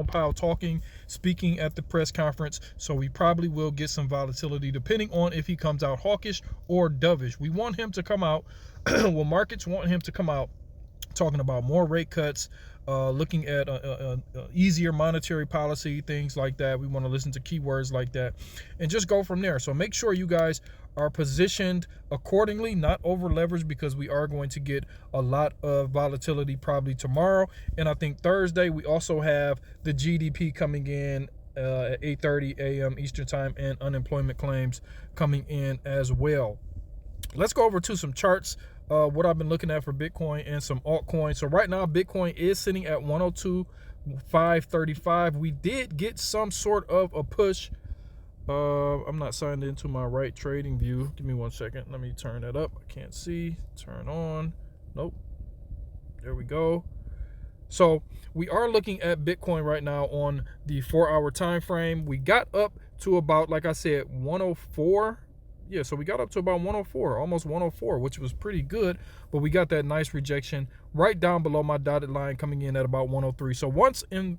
Powell speaking at the press conference. So we probably will get some volatility depending on if he comes out hawkish or dovish. We want him to come out. Well, markets want him to come out talking about more rate cuts, looking at easier monetary policy, things like that. We want to listen to keywords like that and just go from there. So make sure you guys are positioned accordingly, not over leveraged, because we are going to get a lot of volatility probably tomorrow. And I think Thursday we also have the GDP coming in at 8:30 a.m. Eastern time, and unemployment claims coming in as well. Let's go over to some charts, what I've been looking at for Bitcoin and some altcoins. So right now, Bitcoin is sitting at 102,535. We did get some sort of a push. I'm not signed into my right trading view. Give me 1 second. Let me turn that up. I can't see. Turn on. Nope. There we go. So we are looking at Bitcoin right now on the 4-hour time frame. We got up to about, like I said, 104. Yeah, so we got up to about 104, almost 104, which was pretty good. But we got that nice rejection right down below my dotted line, coming in at about 103. So once in,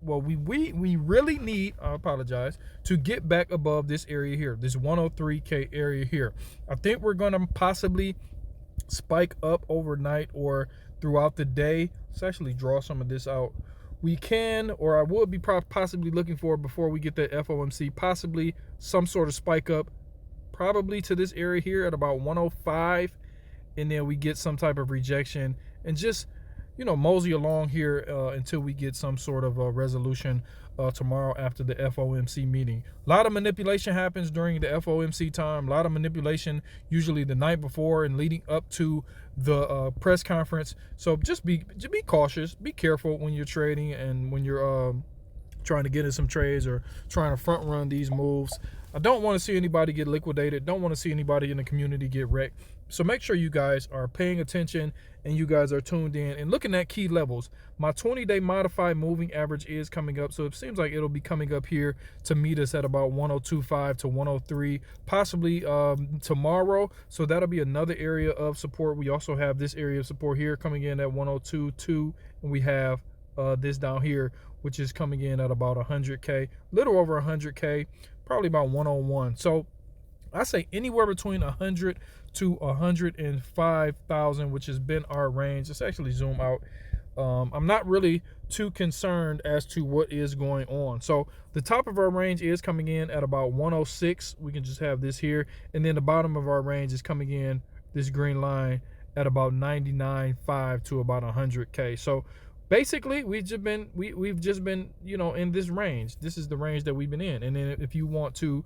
well, we really need, I apologize, to get back above this area here, this 103K area here. I think we're going to possibly spike up overnight or throughout the day. Let's actually draw some of this out. We can, or I would be possibly looking for, before we get the FOMC, possibly some sort of spike up, probably to this area here at about 105, and then we get some type of rejection and just, you know, mosey along here until we get some sort of a resolution tomorrow after the FOMC meeting. A lot of manipulation happens during the FOMC time. A lot of manipulation usually the night before and leading up to the press conference. So just be cautious, be careful when you're trading and when you're trying to get in some trades or trying to front run these moves. I don't want to see anybody get liquidated. Don't want to see anybody in the community get wrecked. So make sure you guys are paying attention and you guys are tuned in and looking at key levels. My 20-day modified moving average is coming up. So it seems like it'll be coming up here to meet us at about 102.5 to 103, possibly tomorrow. So that'll be another area of support. We also have this area of support here coming in at 102.2, and we have this down here, which is coming in at about 100K, little over 100K, probably about 101. So I say anywhere between 100 to 105,000, which has been our range. Let's actually zoom out. I'm not really too concerned as to what is going on. So the top of our range is coming in at about 106. We can just have this here. And then the bottom of our range is coming in, this green line, at about 99.5 to about 100K. So basically, we've just been, you know, in this range. This is the range that we've been in. And then if you want to,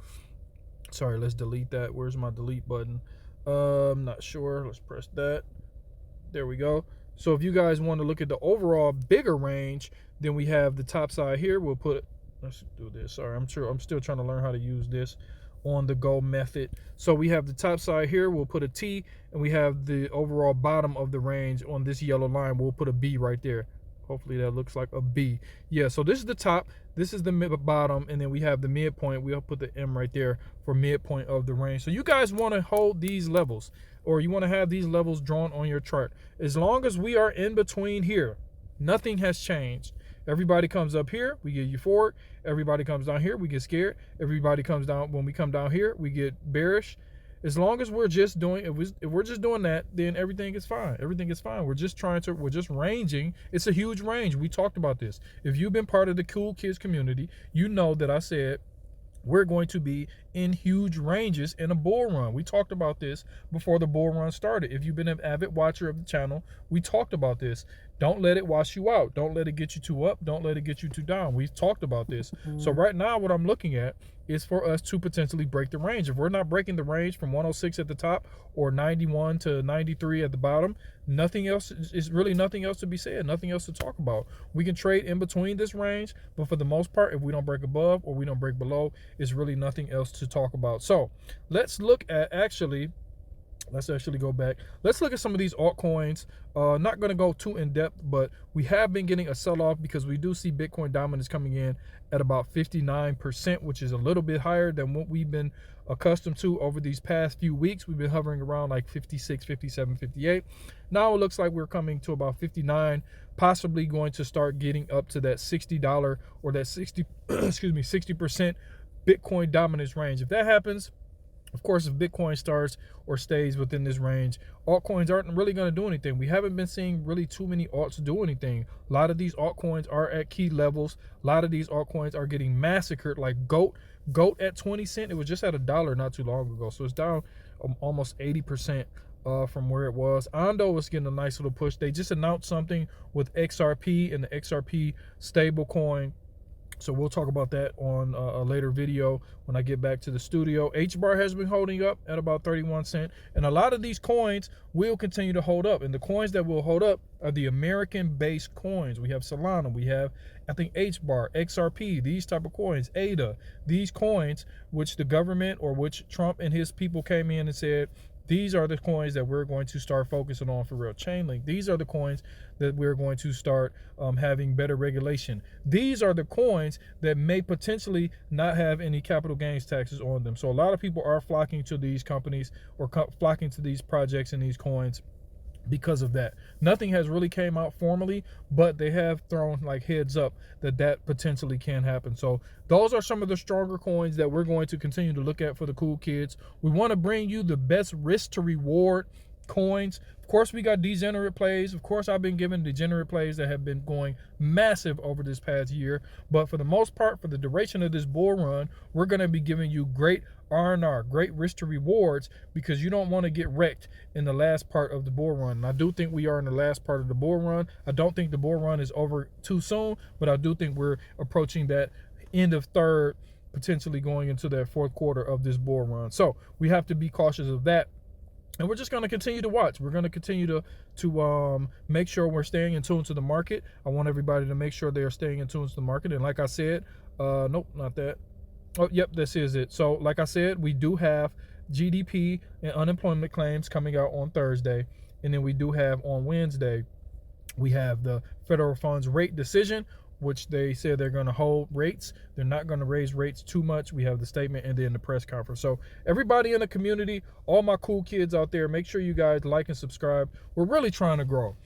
sorry, let's delete that. Where's my delete button? I'm not sure. Let's press that. There we go. So if you guys want to look at the overall bigger range, then we have the top side here. We'll put, let's do this. Sorry, I'm still trying to learn how to use this on the go method. So we have the top side here. We'll put a T, and we have the overall bottom of the range on this yellow line. We'll put a B right there. Hopefully that looks like a B. Yeah, so this is the top, this is the bottom, and then we have the midpoint. We'll put the M right there for midpoint of the range. So you guys want to hold these levels, or you want to have these levels drawn on your chart. As long as we are in between here, nothing has changed. Everybody comes up here, we get euphoric. Everybody comes down here, we get scared. Everybody comes down, when we come down here, we get bearish. As long as we're just doing, if we're just doing that, then everything is fine. Everything is fine. We're just ranging. It's a huge range. We talked about this. If you've been part of the Cool Kids community, you know that I said we're going to be in huge ranges in a bull run. We talked about this before the bull run started. If you've been an avid watcher of the channel, we talked about this. Don't let it wash you out. Don't let it get you too up. Don't let it get you too down. We've talked about this. So right now, what I'm looking at is for us to potentially break the range. If we're not breaking the range from 106 at the top or 91 to 93 at the bottom, nothing else is really nothing else to be said, nothing else to talk about. We can trade in between this range, but for the most part, if we don't break above or we don't break below, it's really nothing else to talk about. So let's look at actually Let's actually go back. Let's look at some of these altcoins. Not going to go too in depth, but we have been getting a sell-off because we do see Bitcoin dominance coming in at about 59%, which is a little bit higher than what we've been accustomed to over these past few weeks. We've been hovering around like 56, 57, 58. Now it looks like we're coming to about 59, possibly going to start getting up to that $60 or that 60, excuse me, 60% Bitcoin dominance range. If that happens, of course, if Bitcoin starts or stays within this range, altcoins aren't really going to do anything. We haven't been seeing really too many alts do anything. A lot of these altcoins are at key levels. A lot of these altcoins are getting massacred, like GOAT at 20 cents. It was just at $1 not too long ago. So it's down almost 80% from where it was. Ondo was getting a nice little push. They just announced something with XRP and the XRP stable coin. So we'll talk about that on a later video when I get back to the studio. HBAR has been holding up at about 31 cents. And a lot of these coins will continue to hold up. And the coins that will hold up are the American-based coins. We have Solana. We have, I think, HBAR, XRP, these type of coins, ADA. These coins, which the government or which Trump and his people came in and said, these are the coins that we're going to start focusing on for real. Chainlink. These are the coins that we're going to start having better regulation. These are the coins that may potentially not have any capital gains taxes on them. So a lot of people are flocking to these companies or flocking to these projects and these coins because of that. Nothing has really came out formally, but they have thrown like heads up that potentially can happen. So those are some of the stronger coins that we're going to continue to look at for the cool kids. We want to bring you the best risk to reward coins. Of course, we got degenerate plays. Of course, I've been given degenerate plays that have been going massive over this past year. But for the most part, for the duration of this bull run, we're going to be giving you great R&R, great risk to rewards, because you don't want to get wrecked in the last part of the bull run. And I do think we are in the last part of the bull run. I don't think the bull run is over too soon, but I do think we're approaching that end of third, potentially going into that fourth quarter of this bull run. So we have to be cautious of that. And we're just going to continue to watch. We're going to continue to make sure we're staying in tune to the market. I want everybody to make sure they are staying in tune to the market. And like I said, nope, not that. Oh, yep, this is it. So like I said, we do have GDP and unemployment claims coming out on Thursday. And then we do have on Wednesday, we have the federal funds rate decision, which they said they're going to hold rates. They're not going to raise rates too much. We have the statement and then the press conference. So everybody in the community, all my cool kids out there, make sure you guys like and subscribe. We're really trying to grow.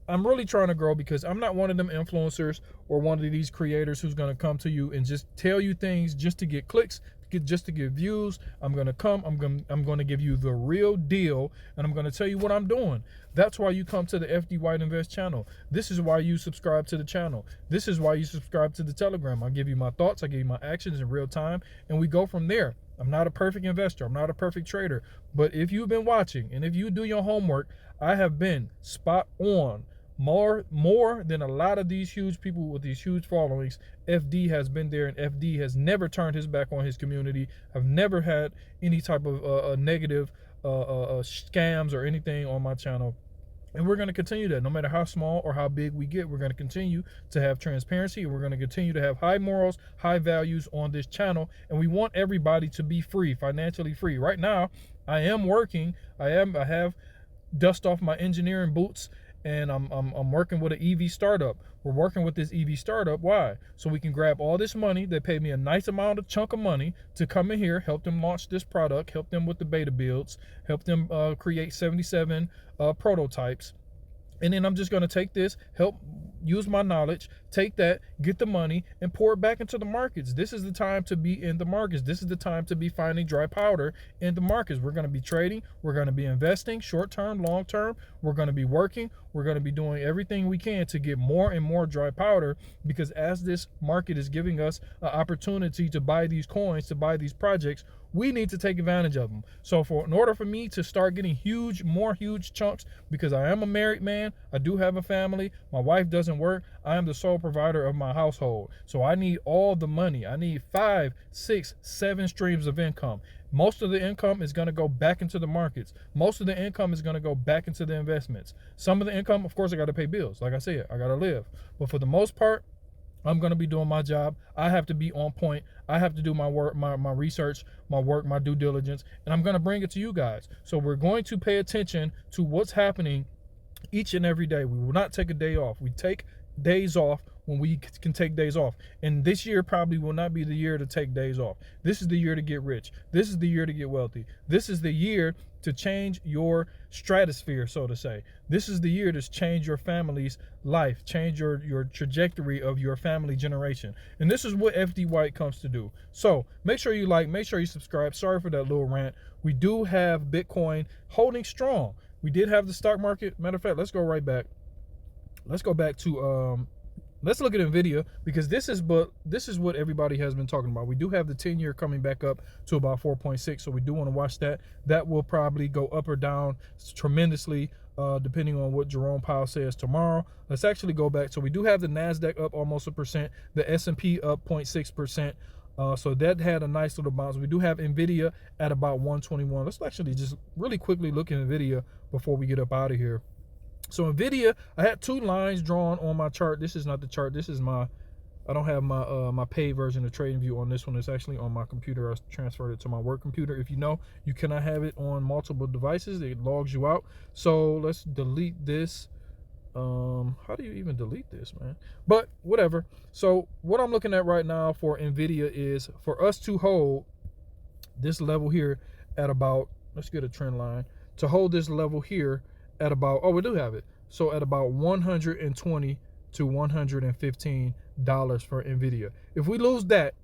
I'm really trying to grow because I'm not one of them influencers or one of these creators who's going to come to you and just tell you things just to get clicks, just to get views. I'm going to give you the real deal, and I'm going to tell you what I'm doing. That's why you come to the FDwhiteinvests channel. This is why you subscribe to the channel. This is why you subscribe to the Telegram. I give you my thoughts. I give you my actions in real time, and we go from there. I'm not a perfect investor. I'm not a perfect trader. But if you've been watching and if you do your homework, I have been spot on. More than a lot of these huge people with these huge followings. FD has been there, and FD has never turned his back on his community. I've never had any type of negative scams or anything on my channel. And we're going to continue that. No matter how small or how big we get, we're going to continue to have transparency, and we're going to continue to have high morals, high values on this channel. And we want everybody to be free, financially free. Right now, I am working. I have dust off my engineering boots, and I'm working with an EV startup. We're working with this EV startup. Why? So we can grab all this money. They pay me a nice chunk of money to come in here, help them launch this product, help them with the beta builds, help them create 77 prototypes. And then I'm just going to take this, use my knowledge, take that, get the money, and pour it back into the markets. This is the time to be in the markets. This is the time to be finding dry powder in the markets. We're going to be trading. We're going to be investing short-term, long-term. We're going to be working. We're going to be doing everything we can to get more and more dry powder, because as this market is giving us an opportunity to buy these coins, to buy these projects, we need to take advantage of them. So in order for me to start getting more huge chunks, because I am a married man, I do have a family, my wife doesn't work, I am the sole provider of my household. So I need all the money. I need 5, 6, 7 streams of income. Most of the income is going to go back into the markets. Most of the income is going to go back into the investments. Some of the income, of course, I got to pay bills. Like I said, I got to live. But for the most part, I'm going to be doing my job. I have to be on point. I have to do my work, my research, my work, my due diligence, and I'm going to bring it to you guys. So we're going to pay attention to what's happening each and every day. We will not take a day off. We take days off when we can take days off. And this year probably will not be the year to take days off. This is the year to get rich. This is the year to get wealthy. This is the year to change your stratosphere, so to say. This is the year to change your family's life, change your trajectory of your family generation. And this is what FD White comes to do. So make sure you like, make sure you subscribe. Sorry for that little rant. We do have Bitcoin holding strong. We did have the stock market. Matter of fact, let's go right back. Let's go back to let's look at Nvidia, because this is what everybody has been talking about. We do have the 10-year coming back up to about 4.6, so we do want to watch that. That will probably go up or down tremendously depending on what Jerome Powell says tomorrow. Let's actually go back. So we do have the NASDAQ up almost 1%, the S&P up 0.6%. So that had a nice little bounce. We do have Nvidia at about 121. Let's actually just really quickly look at Nvidia before we get up out of here. So Nvidia, I had two lines drawn on my chart. This is not the chart. This is my, I don't have my my paid version of TradingView on this one. It's actually on my computer. I transferred it to my work computer. If you know, you cannot have it on multiple devices. It logs you out. So let's delete this. How do you even delete this, man? But whatever. So what I'm looking at right now for Nvidia is for us to hold this level here at about, let's get a trend line, to hold this level here at about, oh, we do have it. So at about $120 to $115 for Nvidia. If we lose that,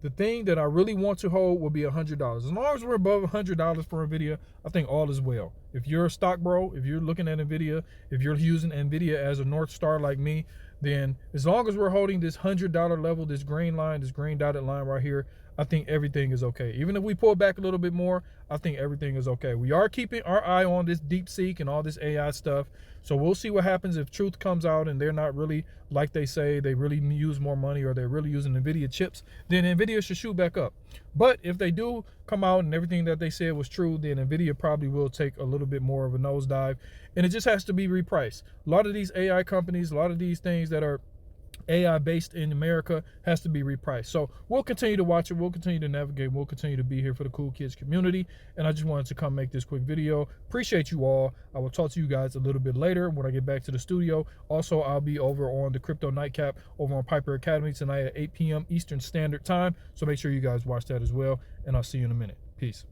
the thing that I really want to hold will be $100. As long as we're above $100 for Nvidia, I think all is well. If you're a stock bro, if you're looking at Nvidia, if you're using Nvidia as a North Star like me, then as long as we're holding this $100 level, this green line, this green dotted line right here, I think everything is okay. Even if we pull back a little bit more, I think everything is okay. We are keeping our eye on this DeepSeek and all this AI stuff. So we'll see what happens if truth comes out and they're not really like they say, they really use more money, or they're really using NVIDIA chips, then NVIDIA should shoot back up. But if they do come out and everything that they said was true, then NVIDIA probably will take a little bit more of a nosedive, and it just has to be repriced. A lot of these AI companies, a lot of these things that are AI based in America has to be repriced. So we'll continue to watch it. We'll continue to navigate. We'll continue to be here for the cool kids community. And I just wanted to come make this quick video. Appreciate you all. I will talk to you guys a little bit later when I get back to the studio. Also, I'll be over on the Crypto Nightcap over on Piper Academy tonight at 8 p.m. Eastern Standard Time. So make sure you guys watch that as well. And I'll see you in a minute. Peace.